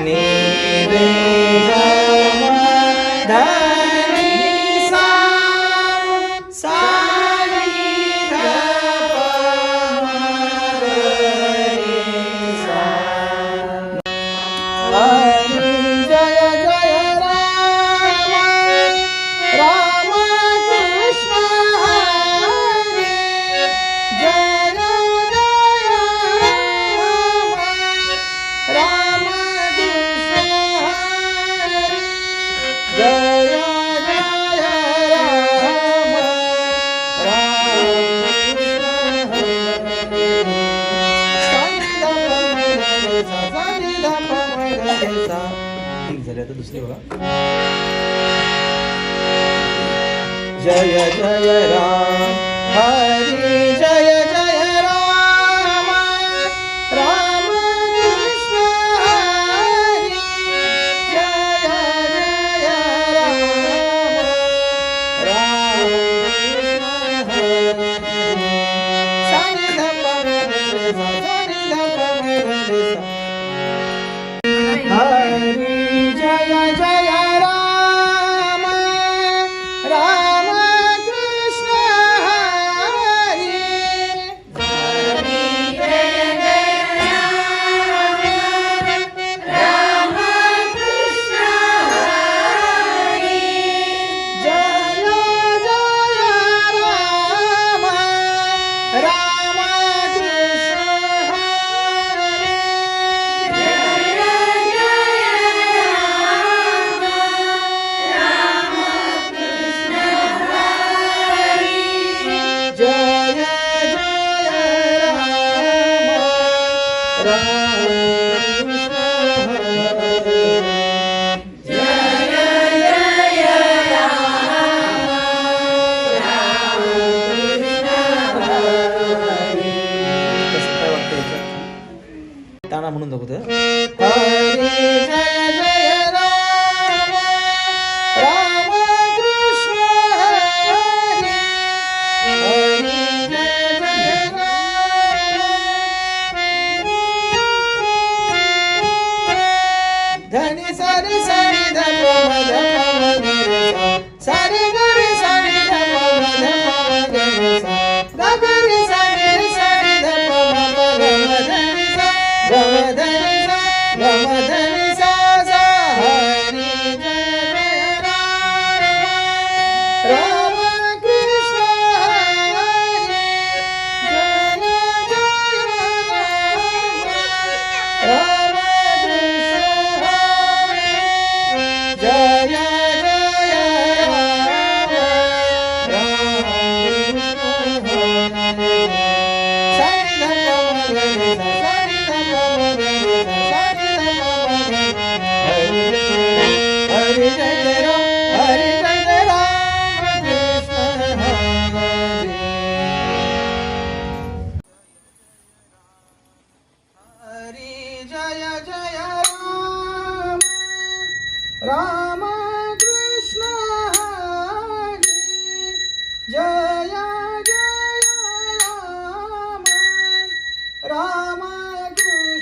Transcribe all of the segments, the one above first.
नी रे ग म ध नि सा सा नी ध प म ग रे सा. हरी जय जय राम राम कृष्ण हरी जय जय राम राम कृष्ण हरी जय जय राम राम कृष्ण हरी. ठीक झाली आता दुसरी बघा. जय जय राम हरी जय जय राम राम कृष्ण हरी जय जय राम राम कृष्ण हरी. सानी ध प म ग रे सा सानी ध प म ग रे सा. हरी जय जय राम राम कृष्ण हरी हरी जय जय राम राम कृष्ण हरी जय जय राम राम कृष्ण हरी जय जय राम राम कृष्ण हरी जय जय राम राम कृष्ण हरी. कसं काय वाटतं याच्यात ताना म्हणून दाखवतोय. हरी जय जय राम राम कृष्ण हरी हरी जय जय राम. धनी सारी सारी ध प म ग रे सा सारी ग रे सारी ध प म ध प म ग रे सा ग ग रे सारी सारी ध प म प ग म ध नि सा ग म ध नि सा ग म ध नि सा सा. हरी जय जय राम राम कृष्ण हरी जय जय राम राम कृष्ण हरी जय जय राम राम कृष्ण हरी.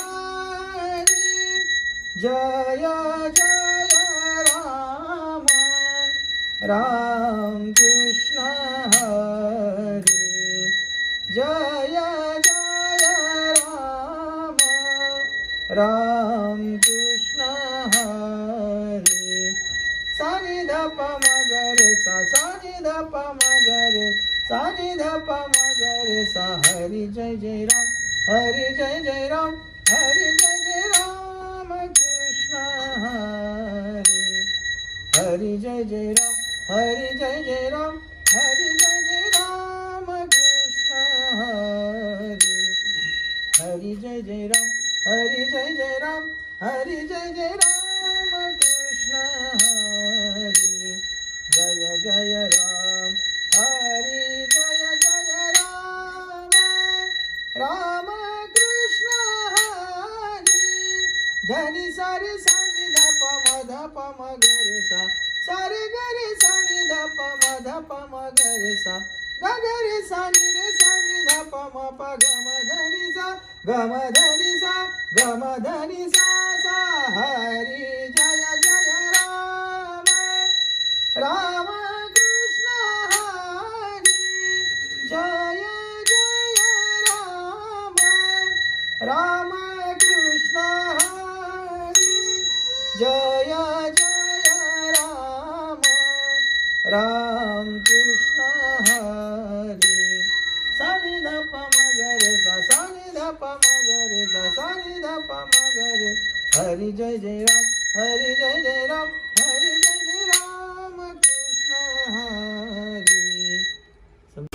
सारी ध प म ग रे सा सारी ध प म ग रे सा सारी ध प म ग रे सा. हरी जय जय राम हरी जय जय राम कृष्ण हरी. हरी जय जय राम राम कृष्ण हरी जय जय राम राम कृष्ण हरी जय जय राम राम कृष्ण हरी जय जय राम राम कृष्ण हरी. सानी ध प म ग रे सा सानी ध प म ग रे सानी ध प म ग रे सा. हरी जय जय राम हरी जय जय राम हरी जय जय राम कृष्ण हरी हरी जय जय राम हरी जय जय राम हरी जय जय राम कृष्ण हरी हरी जय जय राम हरी जय जय राम हरी जय जय राम कृष्ण हरी जय जय राम हरी जय जय राम राम कृष्ण हरी. धनी सारी सानी ध प म ग रे सा सारे ग रे सानी ध प म ग रे सा ग ग रे सानी ध प म प ग म ध नि सा ग म ध नि सा ग म ध नि सा सा. हरी जय जय राम राम कृष्ण हरी जय जय राम राम कृष्ण हरी जय जय राम राम कृष्ण हरी सानी ध प म ग रे सा सानी ध प म ग रे सा सानी ध प म ग रे हरी जय जय राम हरी जय जय राम हरी जय जय राम कृष्ण हरी.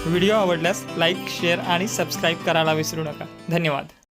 व्हिडिओ आवडल्यास लाईक, शेअर आणि सबस्क्राईब करायला विसरू नका. धन्यवाद.